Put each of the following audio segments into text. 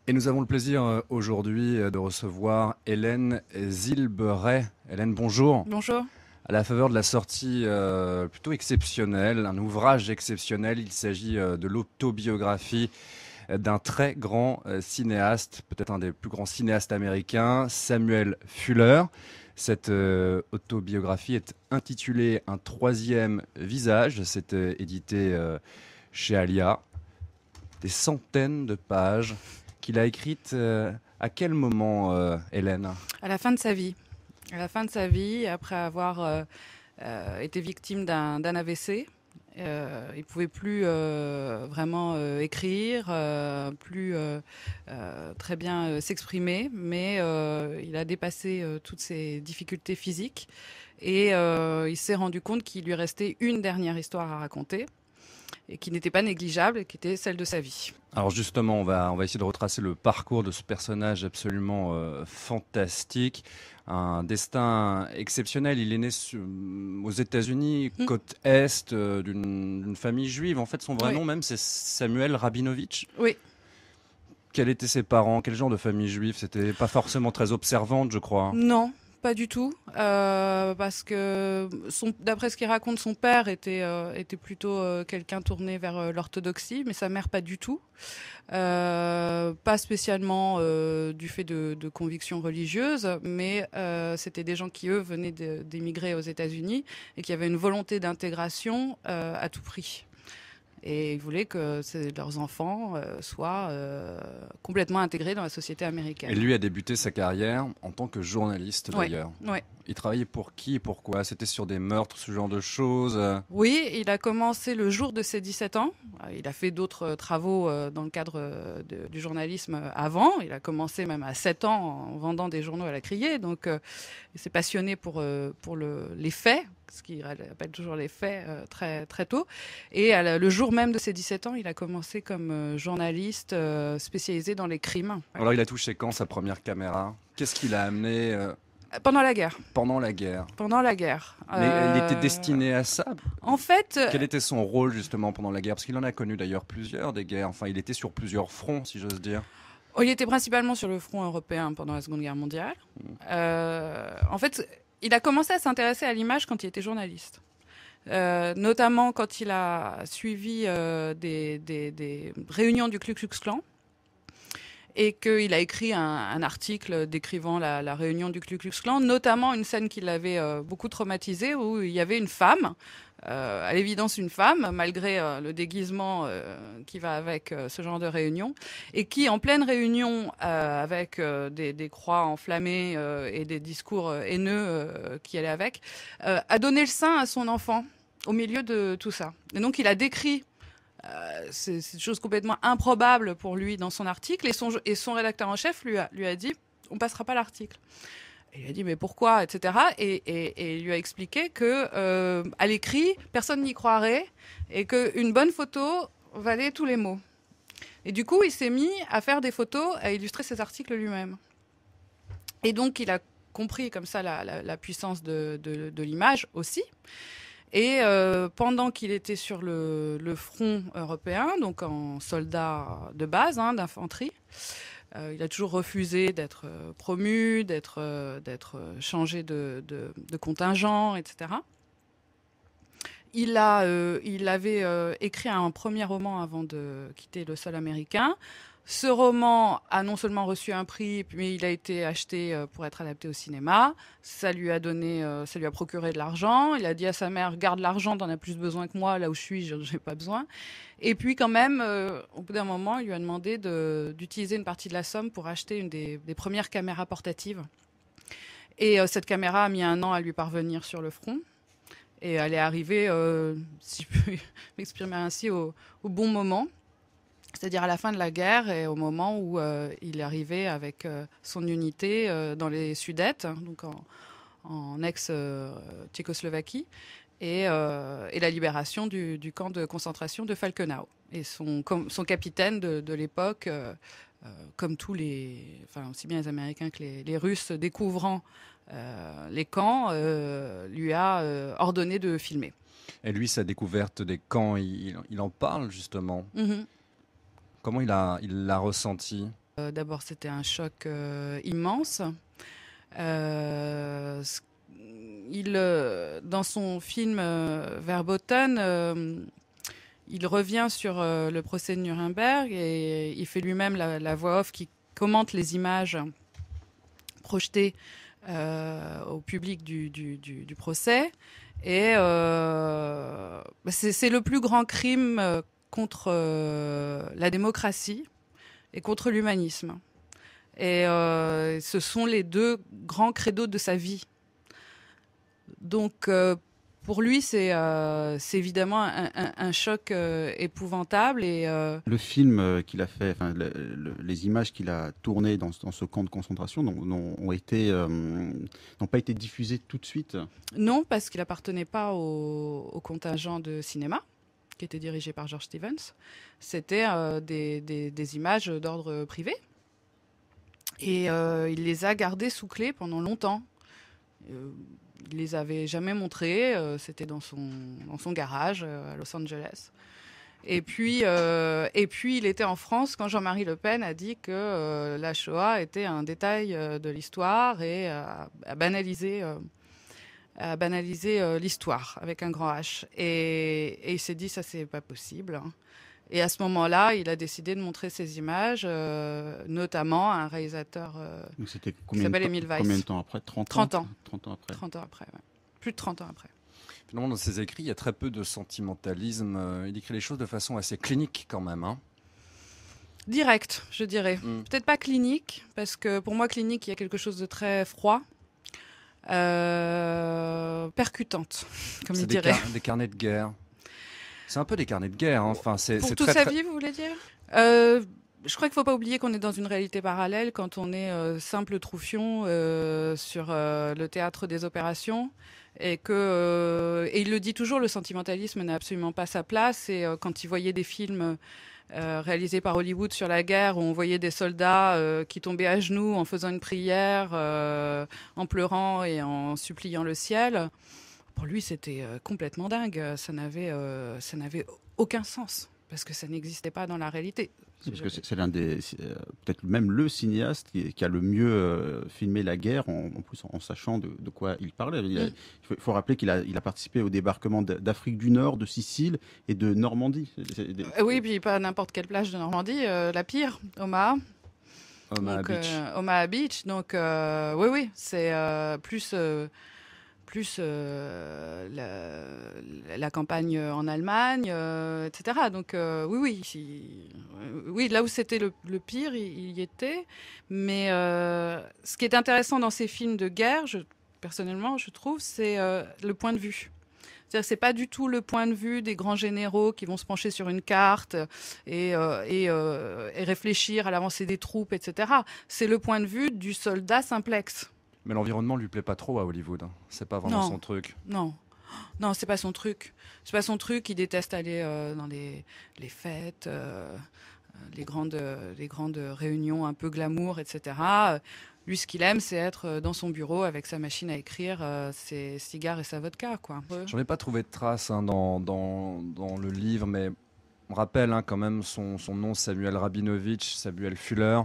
Et nous avons le plaisir aujourd'hui de recevoir Hélène Zilberet. Hélène, bonjour. Bonjour. À la faveur de la sortie plutôt exceptionnelle, un ouvrage exceptionnel, il s'agit de l'autobiographie d'un très grand cinéaste, peut-être un des plus grands cinéastes américains, Samuel Fuller. Cette autobiographie est intitulée Un troisième visage. C'est édité chez Alia. Des centaines de pages qu'il a écrites à quel moment, Hélène? À la fin de sa vie. À la fin de sa vie, après avoir été victime d'un AVC, il pouvait plus vraiment écrire, plus très bien s'exprimer, mais il a dépassé toutes ses difficultés physiques et il s'est rendu compte qu'il lui restait une dernière histoire à raconter et qui n'était pas négligeable, et qui était celle de sa vie. Alors justement, on va essayer de retracer le parcours de ce personnage absolument fantastique. Un destin exceptionnel. Il est né aux États-Unis, Mm. côte Est, d'une famille juive. En fait, son vrai Oui, nom même, c'est Samuel Rabinovitch. oui. Quels étaient ses parents? Quel genre de famille juive? C'était pas forcément très observante, je crois. Non, pas du tout, parce que d'après ce qu'il raconte, son père était plutôt quelqu'un tourné vers l'orthodoxie, mais sa mère pas du tout. Pas spécialement du fait de convictions religieuses, mais c'était des gens qui, eux, venaient d'émigrer aux États-Unis et qui avaient une volonté d'intégration à tout prix. Et ils voulaient que leurs enfants soient complètement intégrés dans la société Et américaine. lui a débuté sa carrière en tant que journaliste Ouais, d'ailleurs. ouais. Il travaillait pour qui et pourquoi? C'était sur des meurtres, ce genre de choses. Oui, il a commencé le jour de ses 17 ans. Il a fait d'autres travaux dans le cadre du journalisme avant. Il a commencé même à 7 ans en vendant des journaux à la criée. Donc, il s'est passionné pour les faits, ce qu'il appelle toujours les faits, très, très tôt. Et le jour même de ses 17 ans, il a commencé comme journaliste spécialisé dans les crimes. Ouais. Alors il a touché quand sa première caméra? Qu'est-ce qui l'a amené Pendant la guerre. pendant la guerre? Pendant la guerre. Mais il était destiné à ça? En fait, Quel était son rôle justement pendant la guerre? Parce qu'il en a connu d'ailleurs plusieurs des guerres. Enfin, il était sur plusieurs fronts, si j'ose dire. il était principalement sur le front européen pendant la Seconde Guerre mondiale. En fait, il a commencé à s'intéresser à l'image quand il était journaliste. Notamment quand il a suivi des réunions du Ku Klux Klan et qu'il a écrit un article décrivant la réunion du Ku Klux Klan, notamment une scène qui l'avait beaucoup traumatisé, où il y avait une femme, à l'évidence une femme, malgré le déguisement qui va avec ce genre de réunion, et qui, en pleine réunion, avec des croix enflammées et des discours haineux qui allaient avec, a donné le sein à son enfant au milieu de tout ça. Et donc il a décrit c'est une chose complètement improbable pour lui dans son article, et son rédacteur en chef lui a dit on passera pas l'article. Et il a dit mais pourquoi, etc. Et il lui a expliqué que à l'écrit personne n'y croirait et qu'une bonne photo valait tous les mots. Et du coup il s'est mis à faire des photos, à illustrer ses articles lui-même. Et donc il a compris comme ça la puissance de l'image aussi. Et pendant qu'il était sur le front européen, donc en soldat de base, d'infanterie, il a toujours refusé d'être promu, d'être changé de contingent, etc. Il avait écrit un premier roman avant de quitter le sol américain. Ce roman a non seulement reçu un prix, mais il a été acheté pour être adapté au cinéma. Ça lui a procuré de l'argent. Il a dit à sa mère, garde l'argent, t'en as plus besoin que moi, là où je suis, j'en ai pas besoin. Et puis quand même, au bout d'un moment, il lui a demandé d'utiliser une partie de la somme pour acheter une des premières caméras portatives. Et cette caméra a mis 1 an à lui parvenir sur le front. Et elle est arrivée, si je peux m'exprimer ainsi, au bon moment. C'est-à-dire à la fin de la guerre et au moment où il est arrivé avec son unité dans les Sudètes, donc en ex-Tchécoslovaquie, et la libération du camp de concentration de Falkenau. Et son capitaine de l'époque, comme enfin, aussi bien les Américains que les Russes, découvrant les camps, lui a ordonné de filmer. Et lui, sa découverte des camps, il en parle justement. Mm-hmm. Comment il l'a ressenti? D'abord, c'était un choc immense. Dans son film Verboten, il revient sur le procès de Nuremberg et il fait lui-même la voix off qui commente les images projetées au public du procès. Et c'est le plus grand crime contre la démocratie et contre l'humanisme. Et ce sont les deux grands credos de sa vie. Donc, pour lui, c'est évidemment un choc épouvantable. Et, Le film qu'il a fait, les images qu'il a tournées dans ce camp de concentration n'ont pas été diffusées tout de suite. Non, parce qu'il n'appartenait pas au contingent de cinéma qui était dirigé par George Stevens. C'était des images d'ordre privé. Et il les a gardées sous clé pendant longtemps. Il les avait jamais montrées. C'était dans son garage à Los Angeles. Et puis, il était en France quand Jean-Marie Le Pen a dit que la Shoah était un détail de l'histoire et a banalisé l'histoire avec un grand H. Et il s'est dit, ça, c'est pas possible. Et à ce moment-là, il a décidé de montrer ces images, notamment à un réalisateur qui s'appelle Emile Weiss. Combien de temps après? 30 ans. 30 ans après. 30 ans après, ouais. Plus de 30 ans après. Finalement, dans ses écrits, il y a très peu de sentimentalisme. Il écrit les choses de façon assez clinique quand même. Hein. Direct, je dirais. Peut-être pas clinique, parce que pour moi, clinique, il y a quelque chose de très froid. Percutante, comme il dirait. Des carnets de guerre. C'est un peu des carnets de guerre. Hein. Enfin, pour toute sa vie, vous voulez dire je crois qu'il ne faut pas oublier qu'on est dans une réalité parallèle quand on est simple troufion sur le théâtre des opérations et il le dit toujours, le sentimentalisme n'a absolument pas sa place. Et quand il voyait des films réalisés par Hollywood sur la guerre où on voyait des soldats qui tombaient à genoux en faisant une prière, en pleurant et en suppliant le ciel, pour lui c'était complètement dingue. Ça n'avait aucun sens parce que ça n'existait pas dans la réalité. Parce que c'est l'un des, peut-être même le cinéaste qui a le mieux filmé la guerre, en plus en sachant de quoi il parlait. Il faut rappeler qu'il a participé au débarquement d'Afrique du Nord, de Sicile et de Normandie. Oui, puis pas n'importe quelle plage de Normandie, la pire, Omaha. Omaha Beach. Donc oui, c'est plus la campagne en Allemagne, etc. Donc oui, là où c'était le pire, il y était. Mais ce qui est intéressant dans ces films de guerre, personnellement, je trouve, c'est le point de vue. C'est-à-dire, c'est pas du tout le point de vue des grands généraux qui vont se pencher sur une carte et réfléchir à l'avancée des troupes, etc. C'est le point de vue du soldat simplex. Mais l'environnement lui plaît pas trop à Hollywood. C'est pas vraiment son truc. Non, c'est pas son truc. C'est pas son truc. Il déteste aller dans les fêtes, les grandes réunions un peu glamour, etc. Lui, ce qu'il aime, c'est être dans son bureau avec sa machine à écrire, ses cigares et sa vodka, quoi. J'en ai pas trouvé de traces dans le livre, mais on rappelle quand même son nom, Samuel Rabinovitch, Samuel Fuller.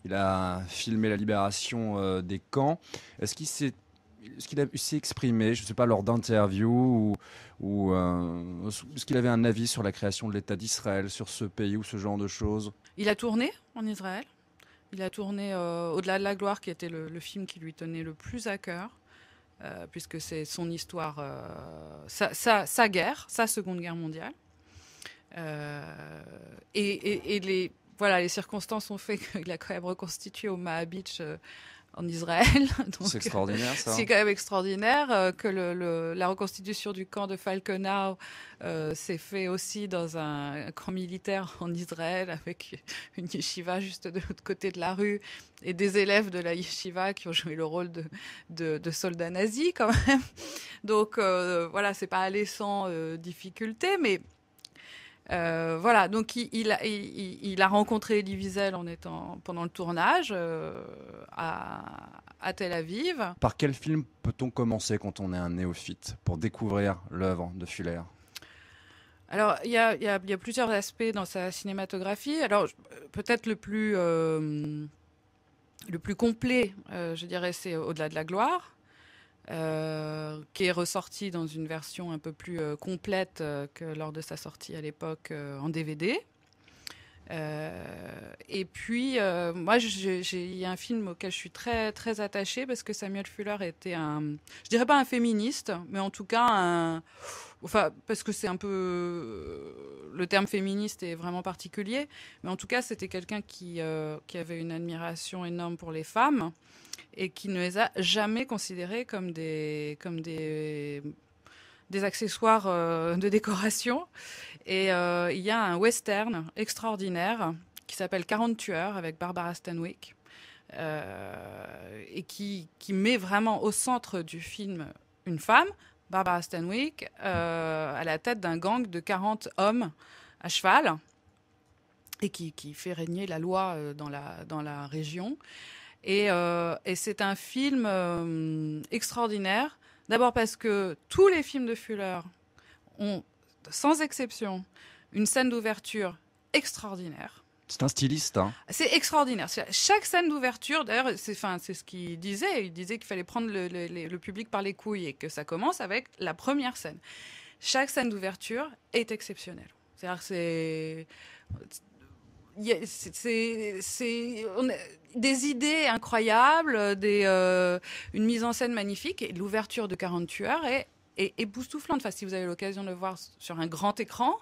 Il a filmé la libération des camps. Est-ce qu'il s'est exprimé, je ne sais pas, lors d'interviews ou est-ce qu'il avait un avis sur la création de l'État d'Israël, sur ce pays ou ce genre de choses? Il a tourné en Israël. Il a tourné Au-delà de la gloire, qui était le film qui lui tenait le plus à cœur, puisque c'est son histoire, sa guerre, sa Seconde Guerre mondiale. Et les circonstances ont fait qu'il a quand même reconstitué Omaha Beach en Israël. C'est extraordinaire, ça. C'est quand même extraordinaire que la reconstitution du camp de Falkenau s'est fait aussi dans un camp militaire en Israël avec une yeshiva juste de l'autre côté de la rue et des élèves de la yeshiva qui ont joué le rôle de soldats nazis quand même. Donc c'est pas allé sans difficulté, mais donc il a rencontré Elie Wiesel pendant le tournage à Tel Aviv. Par quel film peut-on commencer quand on est un néophyte pour découvrir l'œuvre de Fuller? Alors, il y a plusieurs aspects dans sa cinématographie. Alors, peut-être le plus complet, je dirais, c'est Au-delà de la gloire, qui est ressorti dans une version un peu plus complète que lors de sa sortie à l'époque en DVD. Et puis, moi, il y a un film auquel je suis très, très attachée parce que Samuel Fuller était je dirais pas un féministe, mais en tout cas enfin, parce que c'est un peu, le terme féministe est vraiment particulier, mais en tout cas, c'était quelqu'un qui avait une admiration énorme pour les femmes et qui ne les a jamais considérées comme des accessoires de décoration. Et il y a un western extraordinaire qui s'appelle 40 tueurs avec Barbara Stanwyck et qui met vraiment au centre du film une femme, Barbara Stanwyck, à la tête d'un gang de 40 hommes à cheval et qui fait régner la loi dans la région. Et c'est un film extraordinaire. D'abord parce que tous les films de Fuller ont, sans exception, une scène d'ouverture extraordinaire. C'est un styliste, hein. C'est extraordinaire. Chaque scène d'ouverture, d'ailleurs, c'est ce qu'il disait. Il disait qu'il fallait prendre le public par les couilles et que ça commence avec la première scène. Chaque scène d'ouverture est exceptionnelle. C'est-à-dire on a des idées incroyables, une mise en scène magnifique, et l'ouverture de 40 tueurs est époustouflante. Enfin, si vous avez l'occasion de le voir sur un grand écran,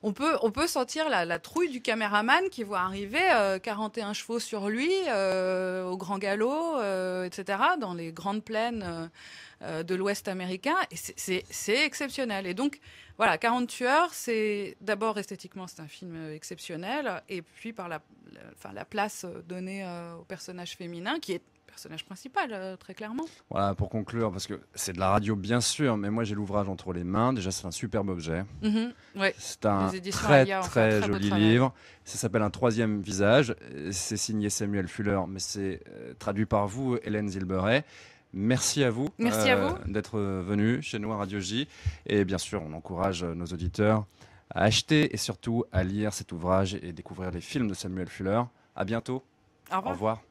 on peut sentir la trouille du caméraman qui voit arriver 41 chevaux sur lui au grand galop, etc., dans les grandes plaines de l'Ouest américain. Et c'est exceptionnel. Et donc, voilà, 40 tueurs, c'est d'abord esthétiquement, c'est un film exceptionnel. Et puis, par la place donnée au personnage féminin, qui est personnage principal, très clairement. Voilà, pour conclure, parce que c'est de la radio bien sûr, mais moi j'ai l'ouvrage entre les mains. Déjà, c'est un superbe objet. Ouais. C'est un Alia très joli livre. Ça s'appelle Un troisième visage. C'est signé Samuel Fuller, mais c'est traduit par vous, Hélène Zilberet. Merci à vous, d'être venu chez nous à Radio J. Et bien sûr, on encourage nos auditeurs à acheter et surtout à lire cet ouvrage et découvrir les films de Samuel Fuller. À bientôt. Au revoir. Au revoir.